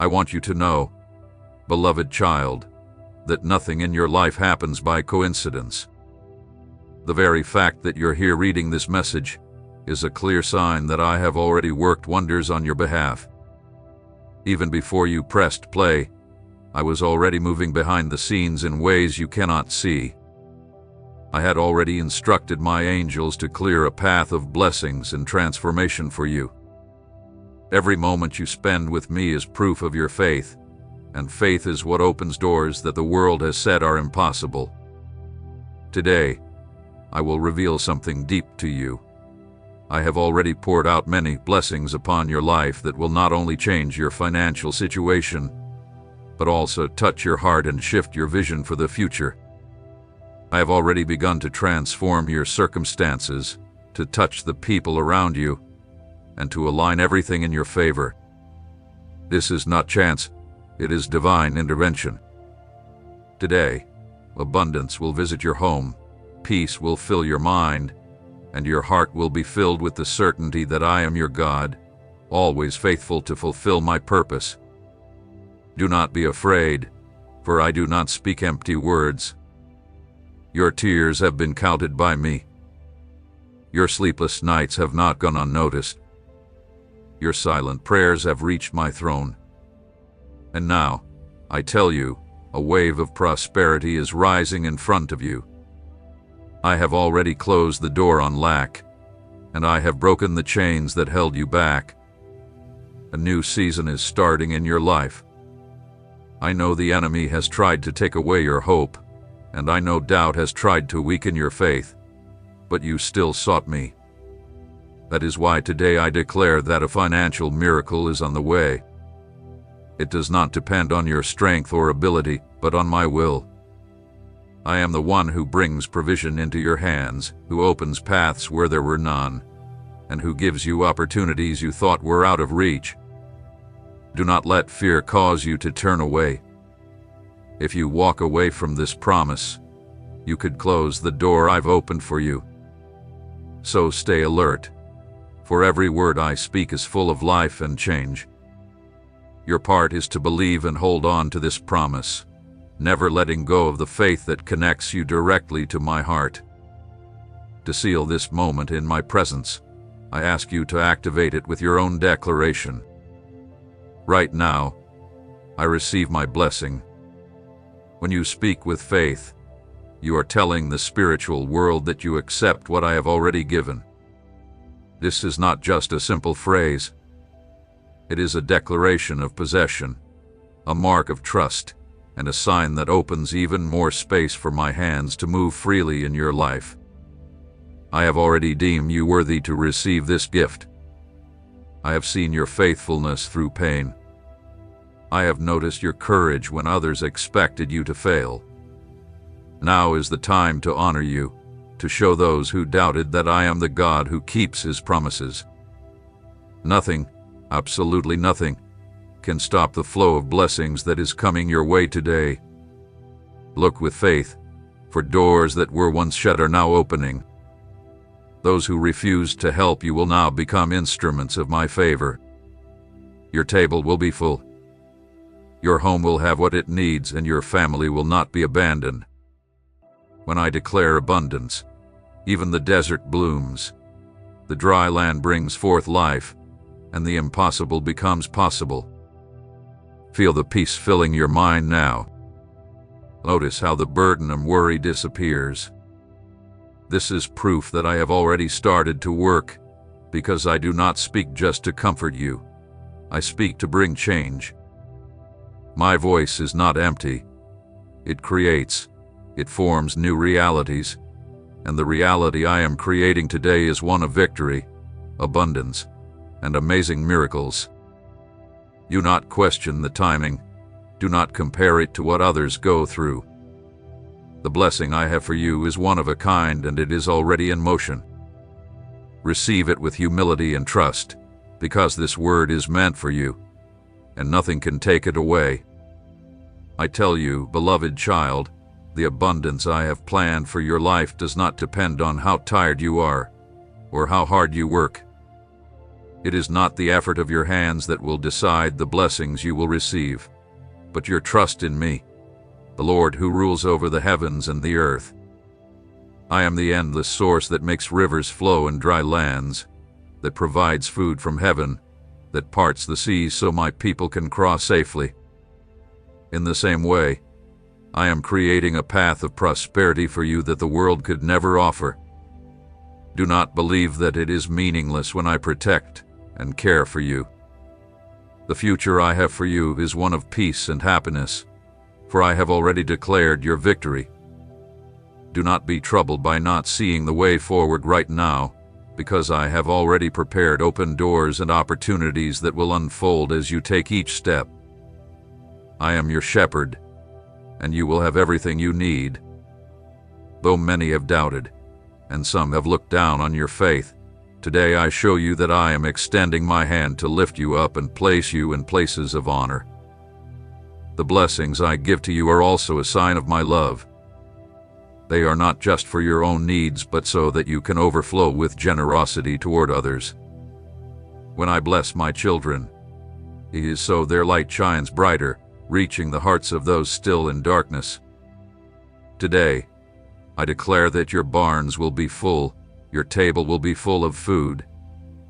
I want you to know, beloved child, that nothing in your life happens by coincidence. The very fact that you're here reading this message is a clear sign that I have already worked wonders on your behalf. Even before you pressed play, I was already moving behind the scenes in ways you cannot see. I had already instructed my angels to clear a path of blessings and transformation for you. Every moment you spend with me is proof of your faith, and faith is what opens doors that the world has said are impossible. Today, I will reveal something deep to you. I have already poured out many blessings upon your life that will not only change your financial situation, but also touch your heart and shift your vision for the future. I have already begun to transform your circumstances, to touch the people around you, and to align everything in your favor. This is not chance, it is divine intervention. Today, abundance will visit your home, peace will fill your mind, and your heart will be filled with the certainty that I am your God, always faithful to fulfill my purpose. Do not be afraid, for I do not speak empty words. Your tears have been counted by me. Your sleepless nights have not gone unnoticed. Your silent prayers have reached my throne. And now, I tell you, a wave of prosperity is rising in front of you. I have already closed the door on lack, and I have broken the chains that held you back. A new season is starting in your life. I know the enemy has tried to take away your hope, and I know doubt has tried to weaken your faith, but you still sought me. That is why today I declare that a financial miracle is on the way. It does not depend on your strength or ability, but on my will. I am the one who brings provision into your hands, who opens paths where there were none, and who gives you opportunities you thought were out of reach. Do not let fear cause you to turn away. If you walk away from this promise, you could close the door I've opened for you. So stay alert, for every word I speak is full of life and change. Your part is to believe and hold on to this promise, never letting go of the faith that connects you directly to my heart. To seal this moment in my presence, I ask you to activate it with your own declaration. Right now, I receive my blessing. When you speak with faith, you are telling the spiritual world that you accept what I have already given. This is not just a simple phrase. It is a declaration of possession, a mark of trust, and a sign that opens even more space for my hands to move freely in your life. I have already deemed you worthy to receive this gift. I have seen your faithfulness through pain. I have noticed your courage when others expected you to fail. Now is the time to honor you, to show those who doubted that I am the God who keeps his promises. Nothing, absolutely nothing, can stop the flow of blessings that is coming your way today. Look with faith, for doors that were once shut are now opening. Those who refused to help you will now become instruments of my favor. Your table will be full. Your home will have what it needs, and your family will not be abandoned. When I declare abundance, even the desert blooms. The dry land brings forth life, and the impossible becomes possible. Feel the peace filling your mind now. Notice how the burden and worry disappears. This is proof that I have already started to work, because I do not speak just to comfort you. I speak to bring change. My voice is not empty. It creates, it forms new realities, and the reality I am creating today is one of victory, abundance, and amazing miracles. Do not question the timing. Do not compare it to what others go through. The blessing I have for you is one of a kind, and it is already in motion. Receive it with humility and trust, because this word is meant for you, and nothing can take it away. I tell you, beloved child, the abundance I have planned for your life does not depend on how tired you are or how hard you work. It is not the effort of your hands that will decide the blessings you will receive, but your trust in me, the Lord who rules over the heavens and the earth. I am the endless source that makes rivers flow in dry lands, that provides food from heaven, that parts the seas so my people can cross safely. In the same way, I am creating a path of prosperity for you that the world could never offer. Do not believe that it is meaningless when I protect and care for you. The future I have for you is one of peace and happiness, for I have already declared your victory. Do not be troubled by not seeing the way forward right now, because I have already prepared open doors and opportunities that will unfold as you take each step. I am your shepherd, and you will have everything you need. Though many have doubted, and some have looked down on your faith, today I show you that I am extending my hand to lift you up and place you in places of honor. The blessings I give to you are also a sign of my love. They are not just for your own needs, but so that you can overflow with generosity toward others. When I bless my children, it is so their light shines brighter, reaching the hearts of those still in darkness. Today, I declare that your barns will be full, your table will be full of food,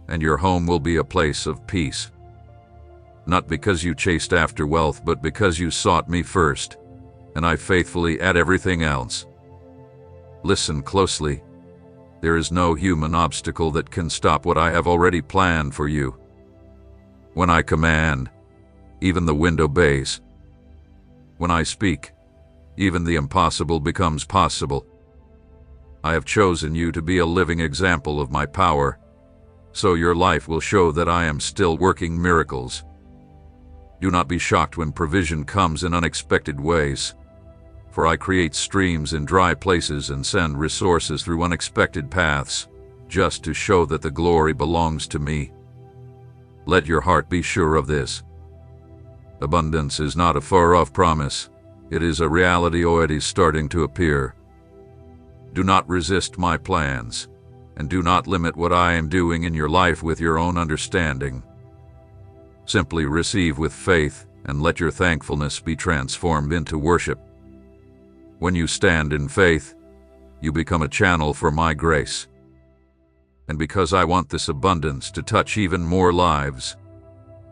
and your home will be a place of peace. Not because you chased after wealth, but because you sought me first, and I faithfully add everything else. Listen closely. There is no human obstacle that can stop what I have already planned for you. When I command, even the wind obeys. When I speak, even the impossible becomes possible. I have chosen you to be a living example of my power, so your life will show that I am still working miracles. Do not be shocked when provision comes in unexpected ways, for I create streams in dry places and send resources through unexpected paths, just to show that the glory belongs to me. Let your heart be sure of this. Abundance is not a far-off promise. It is a reality already starting to appear. Do not resist my plans, and do not limit what I am doing in your life with your own understanding. Simply receive with faith and let your thankfulness be transformed into worship. When you stand in faith, you become a channel for my grace. And because I want this abundance to touch even more lives,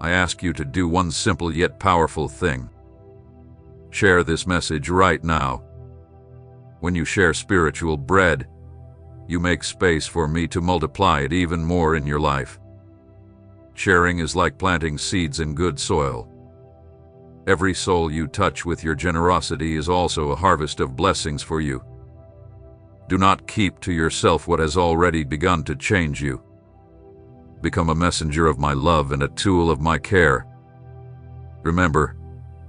I ask you to do one simple yet powerful thing. Share this message right now. When you share spiritual bread, you make space for me to multiply it even more in your life. Sharing is like planting seeds in good soil. Every soul you touch with your generosity is also a harvest of blessings for you. Do not keep to yourself what has already begun to change you. Become a messenger of my love and a tool of my care. Remember,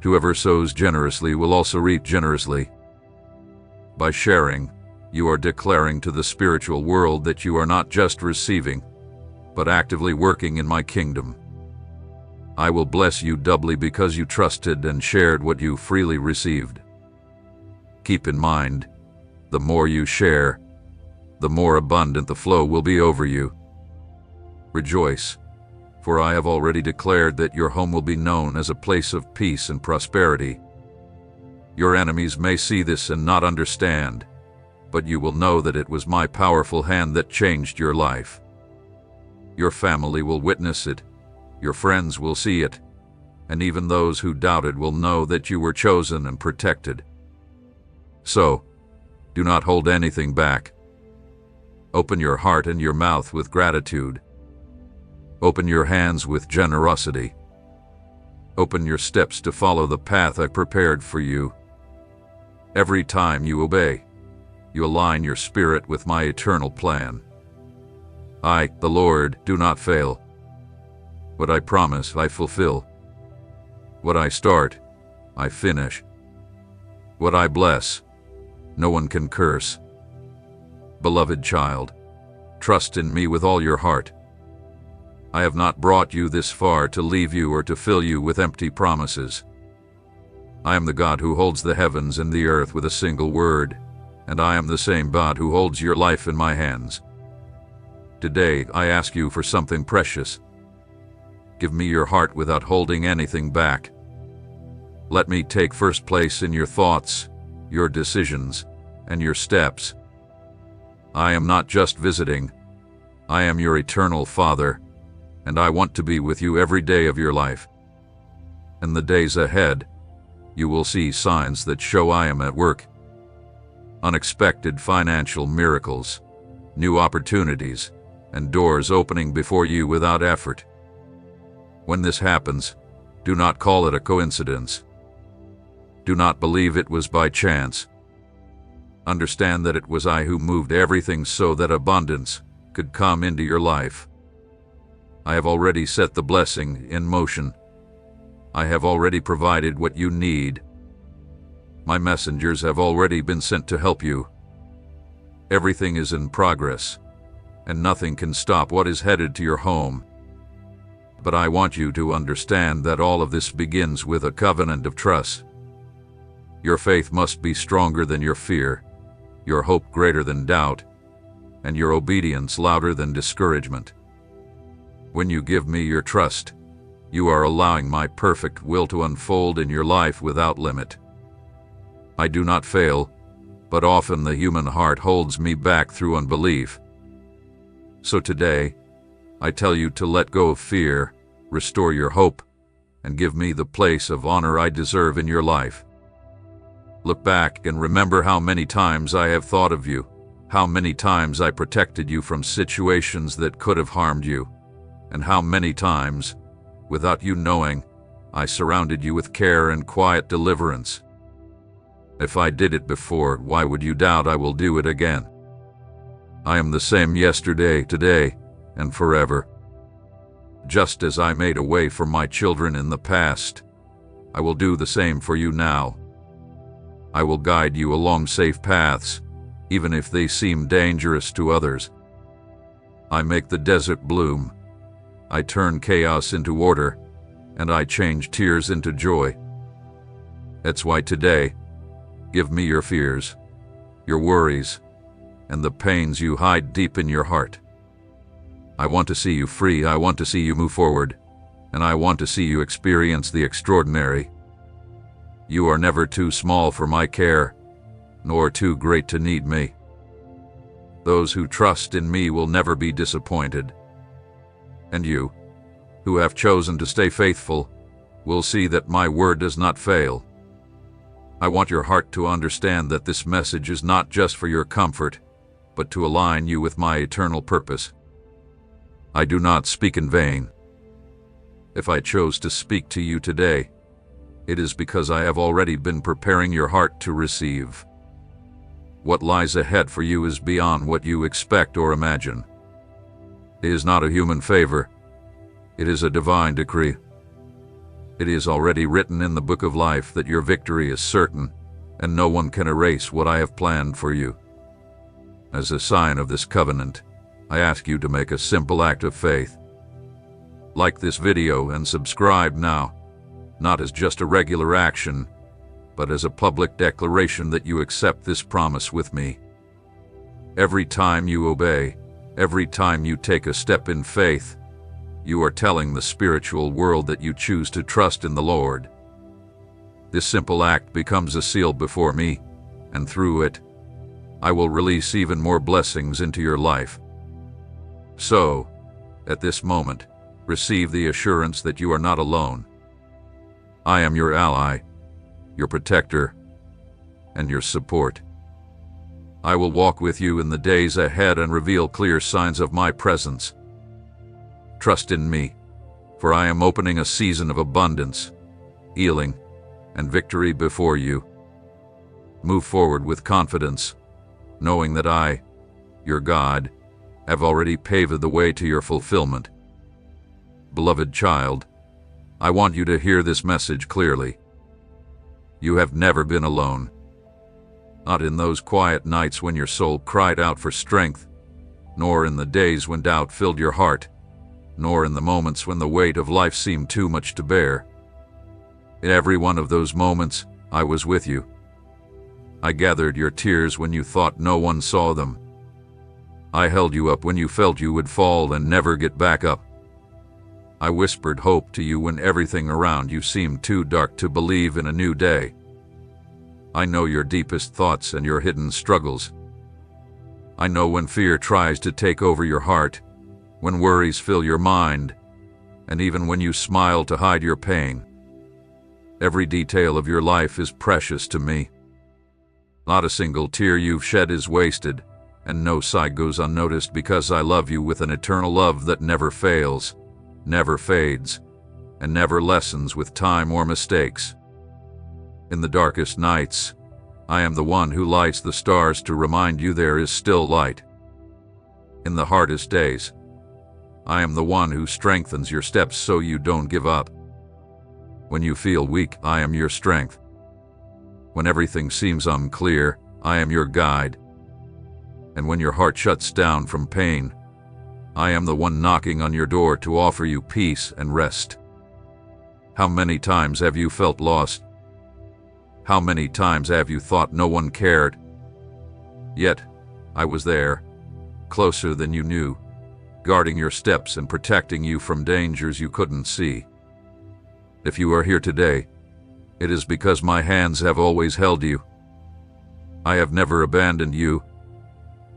whoever sows generously will also reap generously. By sharing, you are declaring to the spiritual world that you are not just receiving, but actively working in my kingdom. I will bless you doubly because you trusted and shared what you freely received. Keep in mind, the more you share, the more abundant the flow will be over you. Rejoice, for I have already declared that your home will be known as a place of peace and prosperity. Your enemies may see this and not understand, but you will know that it was my powerful hand that changed your life. Your family will witness it, your friends will see it, and even those who doubted will know that you were chosen and protected. So, do not hold anything back. Open your heart and your mouth with gratitude. Open your hands with generosity. Open your steps to follow the path I prepared for you. Every time you obey, you align your spirit with my eternal plan. I, the Lord, do not fail. What I promise, I fulfill. What I start, I finish. What I bless, no one can curse. Beloved child, trust in me with all your heart. I have not brought you this far to leave you or to fill you with empty promises. I am the God who holds the heavens and the earth with a single word, and I am the same God who holds your life in my hands. Today, I ask you for something precious, Give me your heart without holding anything back. Let me take first place in your thoughts, your decisions, and your steps. I am not just visiting. I am your eternal Father, and I want to be with you every day of your life. In the days ahead, you will see signs that show I am at work. Unexpected financial miracles, new opportunities, and doors opening before you without effort. When this happens, do not call it a coincidence. Do not believe it was by chance. Understand that it was I who moved everything so that abundance could come into your life. I have already set the blessing in motion. I have already provided what you need. My messengers have already been sent to help you. Everything is in progress, and nothing can stop what is headed to your home. But I want you to understand that all of this begins with a covenant of trust. Your faith must be stronger than your fear, your hope greater than doubt, and your obedience louder than discouragement. When you give me your trust, you are allowing my perfect will to unfold in your life without limit. I do not fail, but often the human heart holds me back through unbelief. So today, I tell you to let go of fear, restore your hope, and give me the place of honor I deserve in your life. Look back and remember how many times I have thought of you, how many times I protected you from situations that could have harmed you, and how many times, without you knowing, I surrounded you with care and quiet deliverance. If I did it before, why would you doubt I will do it again? I am the same yesterday, today, and forever. Just as I made a way for my children in the past, I will do the same for you now. I will guide you along safe paths, even if they seem dangerous to others. I make the desert bloom. I turn chaos into order, and I change tears into joy. That's why today, give me your fears, your worries, and the pains you hide deep in your heart. I want to see you free, I want to see you move forward, and I want to see you experience the extraordinary. You are never too small for my care, nor too great to need me. Those who trust in me will never be disappointed. And you, who have chosen to stay faithful, will see that my word does not fail. I want your heart to understand that this message is not just for your comfort, but to align you with my eternal purpose. I do not speak in vain. If I chose to speak to you today, it is because I have already been preparing your heart to receive. What lies ahead for you is beyond what you expect or imagine. It is not a human favor. It is a divine decree. It is already written in the book of life that your victory is certain, and no one can erase what I have planned for you. As a sign of this covenant, I ask you to make a simple act of faith. Like this video and subscribe now, not as just a regular action, but as a public declaration that you accept this promise with me. Every time you obey, every time you take a step in faith, you are telling the spiritual world that you choose to trust in the Lord. This simple act becomes a seal before me, and through it, I will release even more blessings into your life. So, at this moment, receive the assurance that you are not alone. I am your ally, your protector, and your support. I will walk with you in the days ahead and reveal clear signs of my presence. Trust in me, for I am opening a season of abundance, healing, and victory before you. Move forward with confidence, knowing that I, your God, have already paved the way to your fulfillment. Beloved child, I want you to hear this message clearly. You have never been alone. Not in those quiet nights when your soul cried out for strength, nor in the days when doubt filled your heart, nor in the moments when the weight of life seemed too much to bear. In every one of those moments, I was with you. I gathered your tears when you thought no one saw them. I held you up when you felt you would fall and never get back up. I whispered hope to you when everything around you seemed too dark to believe in a new day. I know your deepest thoughts and your hidden struggles. I know when fear tries to take over your heart, when worries fill your mind, and even when you smile to hide your pain. Every detail of your life is precious to me. Not a single tear you've shed is wasted, and no sigh goes unnoticed, because I love you with an eternal love that never fails, never fades, and never lessens with time or mistakes. In the darkest nights, I am the one who lights the stars to remind you there is still light. In the hardest days, I am the one who strengthens your steps so you don't give up. When you feel weak, I am your strength. When everything seems unclear, I am your guide. And when your heart shuts down from pain, I am the one knocking on your door to offer you peace and rest. How many times have you felt lost? How many times have you thought no one cared? Yet, I was there, closer than you knew, guarding your steps and protecting you from dangers you couldn't see. If you are here today, it is because my hands have always held you. I have never abandoned you.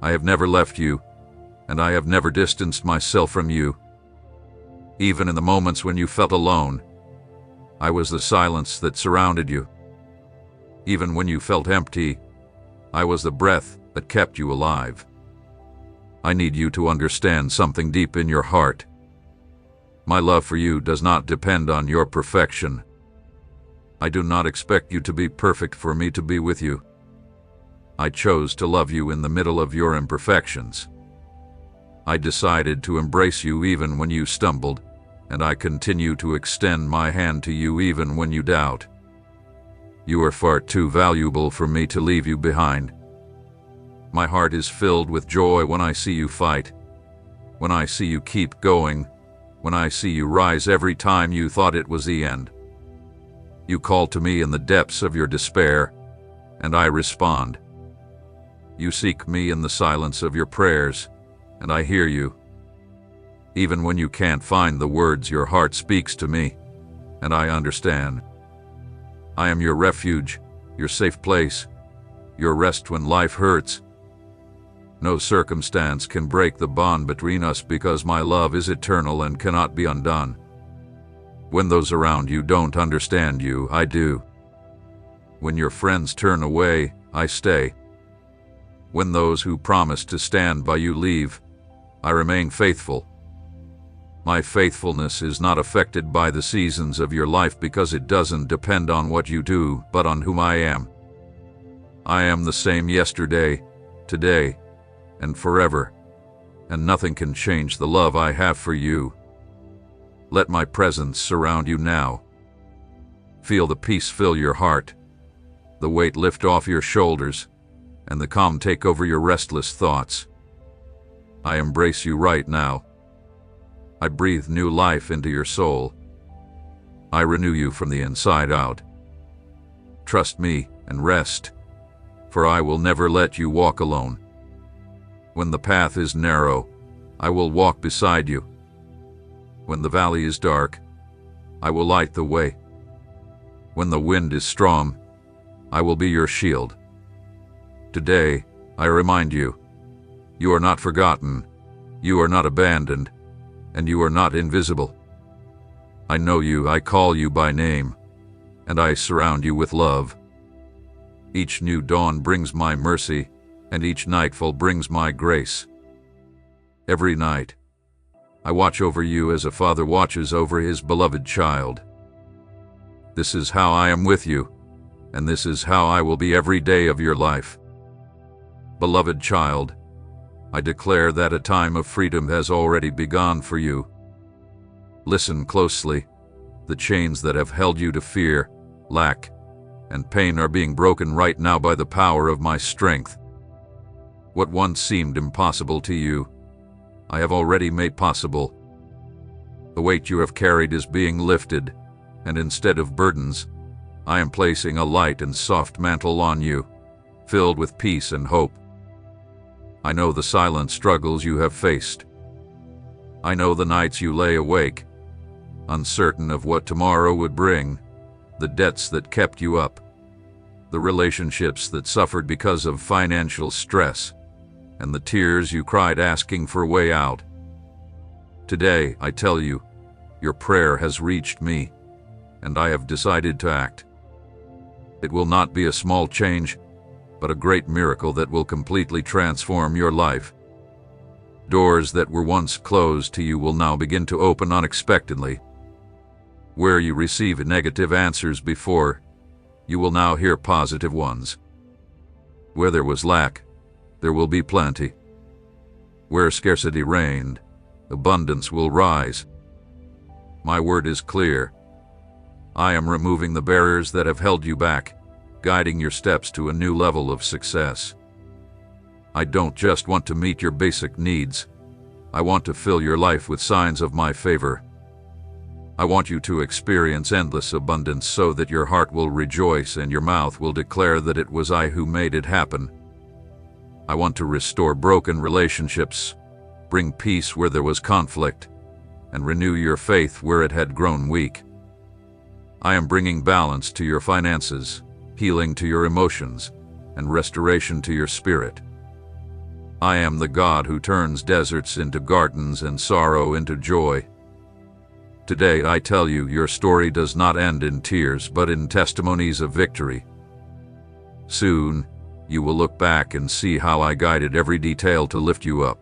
I have never left you, and I have never distanced myself from you. Even in the moments when you felt alone, I was the silence that surrounded you. Even when you felt empty, I was the breath that kept you alive. I need you to understand something deep in your heart. My love for you does not depend on your perfection. I do not expect you to be perfect for me to be with you. I chose to love you in the middle of your imperfections. I decided to embrace you even when you stumbled, and I continue to extend my hand to you even when you doubt. You are far too valuable for me to leave you behind. My heart is filled with joy when I see you fight, when I see you keep going, when I see you rise every time you thought it was the end. You call to me in the depths of your despair, and I respond. You seek me in the silence of your prayers, and I hear you. Even when you can't find the words, your heart speaks to me, and I understand. I am your refuge, your safe place, your rest when life hurts. No circumstance can break the bond between us, because my love is eternal and cannot be undone. When those around you don't understand you, I do. When your friends turn away, I stay. When those who promised to stand by you leave, I remain faithful. My faithfulness is not affected by the seasons of your life, because it doesn't depend on what you do, but on whom I am. I am the same yesterday, today, and forever, and nothing can change the love I have for you. Let my presence surround you now. Feel the peace fill your heart, the weight lift off your shoulders, and the calm take over your restless thoughts. I embrace you right now. I breathe new life into your soul. I renew you from the inside out. Trust me and rest, for I will never let you walk alone. When the path is narrow, I will walk beside you. When the valley is dark, I will light the way. When the wind is strong, I will be your shield. Today, I remind you, you are not forgotten, you are not abandoned, and you are not invisible. I know you, I call you by name, and I surround you with love. Each new dawn brings my mercy, and each nightfall brings my grace. Every night, I watch over you as a father watches over his beloved child. This is how I am with you, and this is how I will be every day of your life. Beloved child, I declare that a time of freedom has already begun for you. Listen closely. The chains that have held you to fear, lack, and pain are being broken right now by the power of my strength. What once seemed impossible to you, I have already made possible. The weight you have carried is being lifted, and instead of burdens, I am placing a light and soft mantle on you, filled with peace and hope. I know the silent struggles you have faced. I know the nights you lay awake, uncertain of what tomorrow would bring, the debts that kept you up, the relationships that suffered because of financial stress, and the tears you cried asking for a way out. Today, I tell you, your prayer has reached me, and I have decided to act. It will not be a small change, but a great miracle that will completely transform your life. Doors that were once closed to you will now begin to open unexpectedly. Where you received negative answers before, you will now hear positive ones. Where there was lack, there will be plenty. Where scarcity reigned, abundance will rise. My word is clear. I am removing the barriers that have held you back, guiding your steps to a new level of success. I don't just want to meet your basic needs. I want to fill your life with signs of my favor. I want you to experience endless abundance so that your heart will rejoice and your mouth will declare that it was I who made it happen. I want to restore broken relationships, bring peace where there was conflict, and renew your faith where it had grown weak. I am bringing balance to your finances, healing to your emotions, and restoration to your spirit. I am the God who turns deserts into gardens and sorrow into joy. Today I tell you, your story does not end in tears, but in testimonies of victory. Soon, you will look back and see how I guided every detail to lift you up.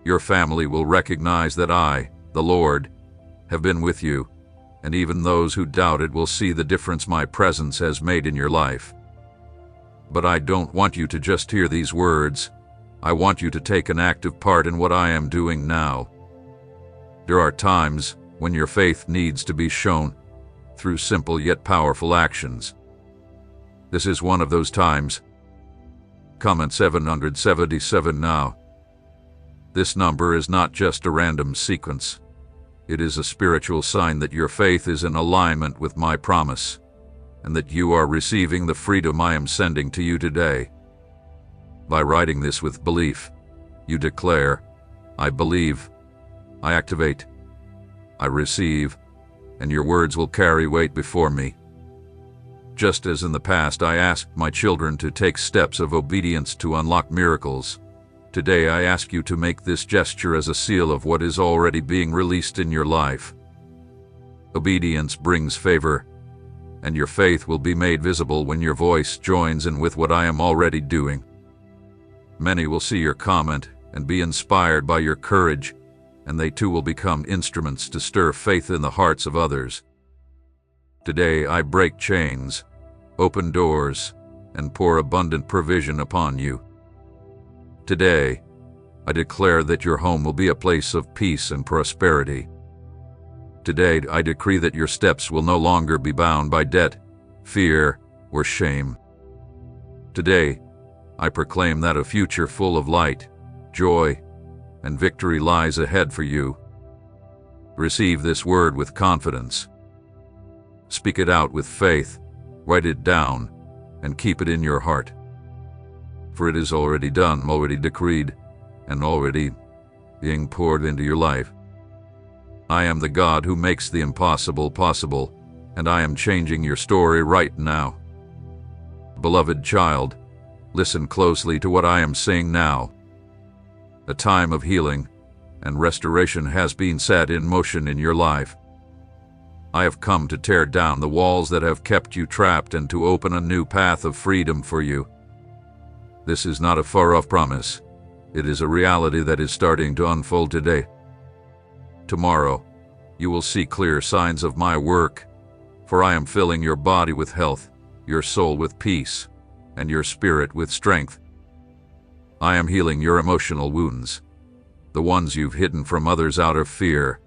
Your family will recognize that I, the Lord, have been with you, and even those who doubted will see the difference my presence has made in your life. But I don't want you to just hear these words. I want you to take an active part in what I am doing now. There are times when your faith needs to be shown through simple yet powerful actions. This is one of those times. Comment 777 now. This number is not just a random sequence. It is a spiritual sign that your faith is in alignment with my promise, and that you are receiving the freedom I am sending to you today. By writing this with belief, you declare, I believe, I activate, I receive, and your words will carry weight before me. Just as in the past I asked my children to take steps of obedience to unlock miracles, today I ask you to make this gesture as a seal of what is already being released in your life. Obedience brings favor, and your faith will be made visible when your voice joins in with what I am already doing. Many will see your comment and be inspired by your courage, and they too will become instruments to stir faith in the hearts of others. Today I break chains, open doors, and pour abundant provision upon you. Today, I declare that your home will be a place of peace and prosperity. Today, I decree that your steps will no longer be bound by debt, fear, or shame. Today, I proclaim that a future full of light, joy, and victory lies ahead for you. Receive this word with confidence. Speak it out with faith, write it down, and keep it in your heart. For it is already done, already decreed, and already being poured into your life. I am the God who makes the impossible possible, and I am changing your story right now. Beloved child, listen closely to what I am saying now. A time of healing and restoration has been set in motion in your life. I have come to tear down the walls that have kept you trapped and to open a new path of freedom for you. This is not a far-off promise. It is a reality that is starting to unfold today. Tomorrow, you will see clear signs of my work, for I am filling your body with health, your soul with peace, and your spirit with strength. I am healing your emotional wounds, the ones you've hidden from others out of fear.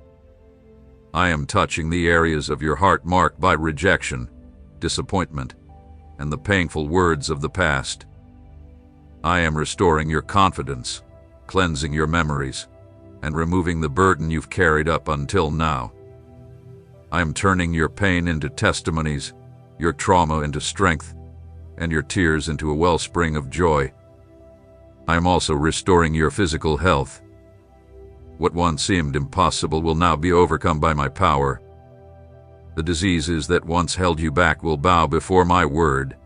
I am touching the areas of your heart marked by rejection, disappointment, and the painful words of the past. I am restoring your confidence, cleansing your memories, and removing the burden you've carried up until now. I am turning your pain into testimonies, your trauma into strength, and your tears into a wellspring of joy. I am also restoring your physical health. What once seemed impossible will now be overcome by my power. The diseases that once held you back will bow before my word.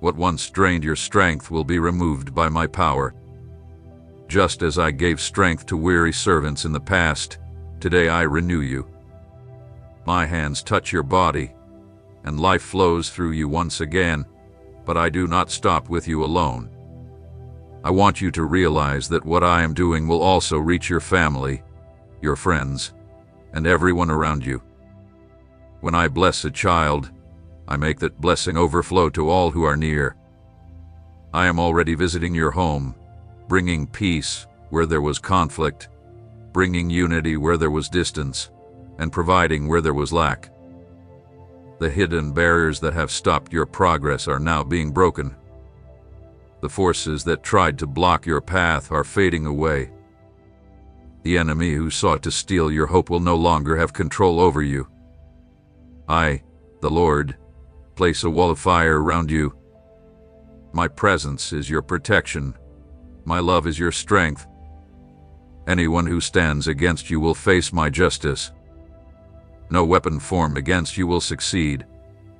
What once drained your strength will be removed by my power. Just as I gave strength to weary servants in the past, today I renew you. My hands touch your body, and life flows through you once again, but I do not stop with you alone. I want you to realize that what I am doing will also reach your family, your friends, and everyone around you. When I bless a child, I make that blessing overflow to all who are near. I am already visiting your home, bringing peace where there was conflict, bringing unity where there was distance, and providing where there was lack. The hidden barriers that have stopped your progress are now being broken. The forces that tried to block your path are fading away. The enemy who sought to steal your hope will no longer have control over you. I, the Lord, place a wall of fire around you. My presence is your protection. My love is your strength. Anyone who stands against you will face my justice. No weapon formed against you will succeed,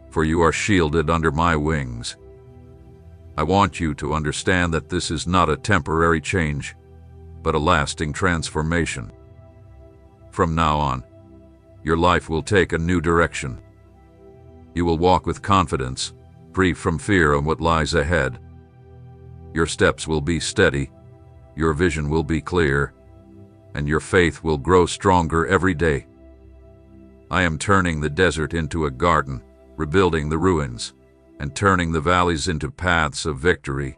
for you are shielded under my wings. I want you to understand that this is not a temporary change, but a lasting transformation. From now on, your life will take a new direction. You will walk with confidence, free from fear of what lies ahead. Your steps will be steady, your vision will be clear, and your faith will grow stronger every day. I am turning the desert into a garden, rebuilding the ruins, and turning the valleys into paths of victory.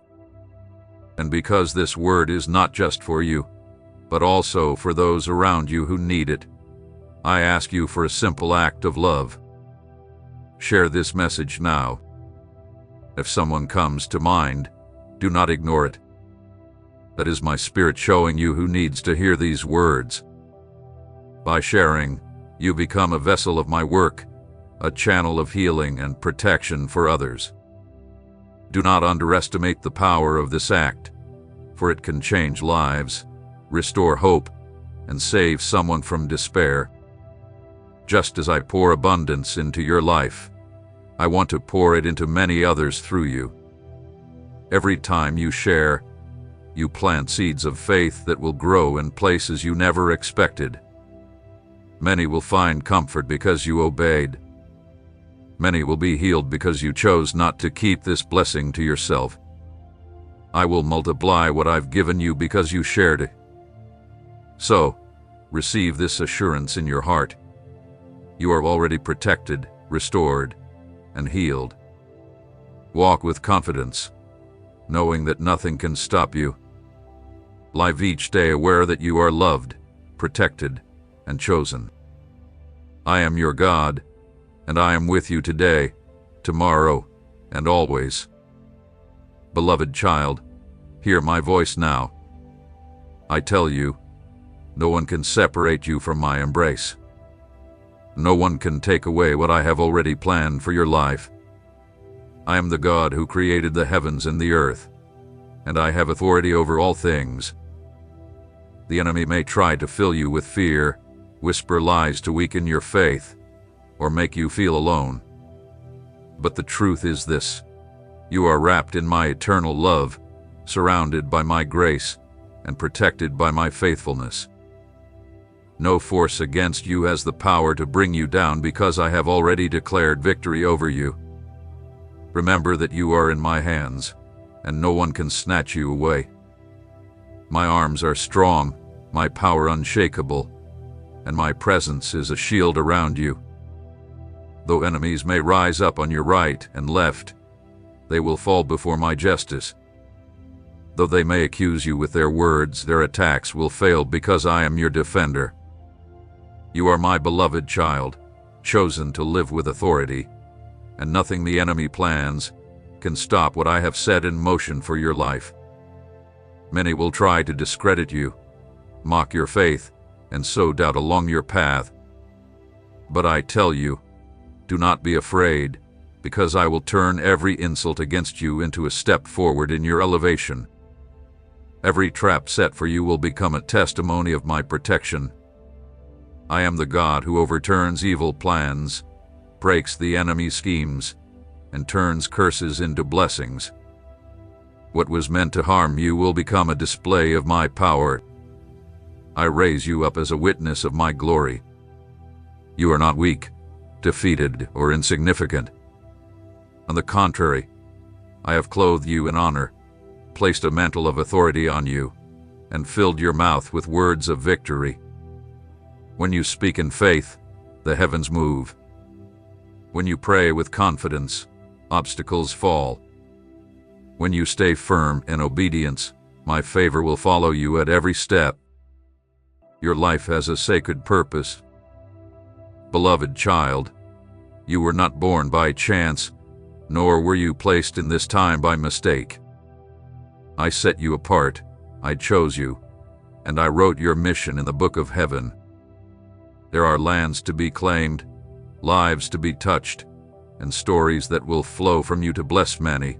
And because this word is not just for you, but also for those around you who need it, I ask you for a simple act of love. Share this message now. If someone comes to mind, do not ignore it. That is my spirit showing you who needs to hear these words. By sharing, you become a vessel of my work, a channel of healing and protection for others. Do not underestimate the power of this act, for it can change lives, restore hope, and save someone from despair. Just as I pour abundance into your life, I want to pour it into many others through you. Every time you share, you plant seeds of faith that will grow in places you never expected. Many will find comfort because you obeyed. Many will be healed because you chose not to keep this blessing to yourself. I will multiply what I've given you because you shared it. So, receive this assurance in your heart. You are already protected, restored, and healed. Walk with confidence, knowing that nothing can stop you. Live each day aware that you are loved, protected, and chosen. I am your God, and I am with you today, tomorrow, and always. Beloved child, hear my voice now. I tell you, no one can separate you from my embrace. No one can take away what I have already planned for your life. I am the God who created the heavens and the earth, and I have authority over all things. The enemy may try to fill you with fear, whisper lies to weaken your faith, or make you feel alone. But the truth is this: you are wrapped in my eternal love, surrounded by my grace, and protected by my faithfulness. No force against you has the power to bring you down because I have already declared victory over you. Remember that you are in my hands, and no one can snatch you away. My arms are strong, my power unshakable, and my presence is a shield around you. Though enemies may rise up on your right and left, they will fall before my justice. Though they may accuse you with their words, their attacks will fail because I am your defender. You are my beloved child, chosen to live with authority, and nothing the enemy plans can stop what I have set in motion for your life. Many will try to discredit you, mock your faith, and sow doubt along your path. But I tell you, do not be afraid, because I will turn every insult against you into a step forward in your elevation. Every trap set for you will become a testimony of my protection. I am the God who overturns evil plans, breaks the enemy's schemes, and turns curses into blessings. What was meant to harm you will become a display of my power. I raise you up as a witness of my glory. You are not weak, defeated, or insignificant. On the contrary, I have clothed you in honor, placed a mantle of authority on you, and filled your mouth with words of victory. When you speak in faith, the heavens move. When you pray with confidence, obstacles fall. When you stay firm in obedience, my favor will follow you at every step. Your life has a sacred purpose. Beloved child, you were not born by chance, nor were you placed in this time by mistake. I set you apart, I chose you, and I wrote your mission in the book of heaven. There are lands to be claimed, lives to be touched, and stories that will flow from you to bless many.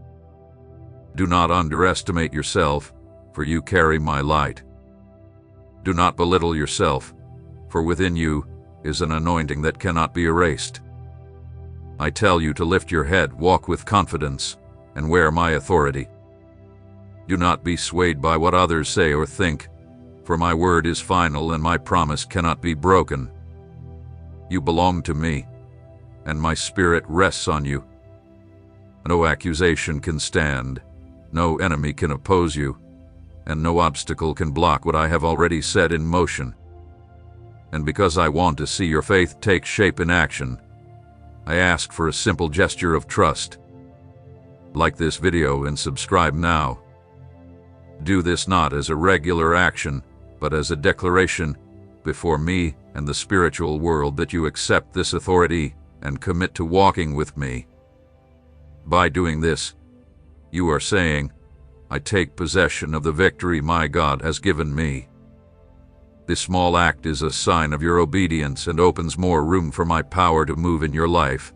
Do not underestimate yourself, for you carry my light. Do not belittle yourself, for within you is an anointing that cannot be erased. I tell you to lift your head, walk with confidence, and wear my authority. Do not be swayed by what others say or think, for my word is final and my promise cannot be broken. You belong to me, and my spirit rests on you. No accusation can stand, no enemy can oppose you, and no obstacle can block what I have already set in motion. And because I want to see your faith take shape in action, I ask for a simple gesture of trust. Like this video and subscribe now. Do this not as a regular action, but as a declaration before me and the spiritual world that you accept this authority and commit to walking with me. By doing this, you are saying, I take possession of the victory my God has given me. This small act is a sign of your obedience and opens more room for my power to move in your life.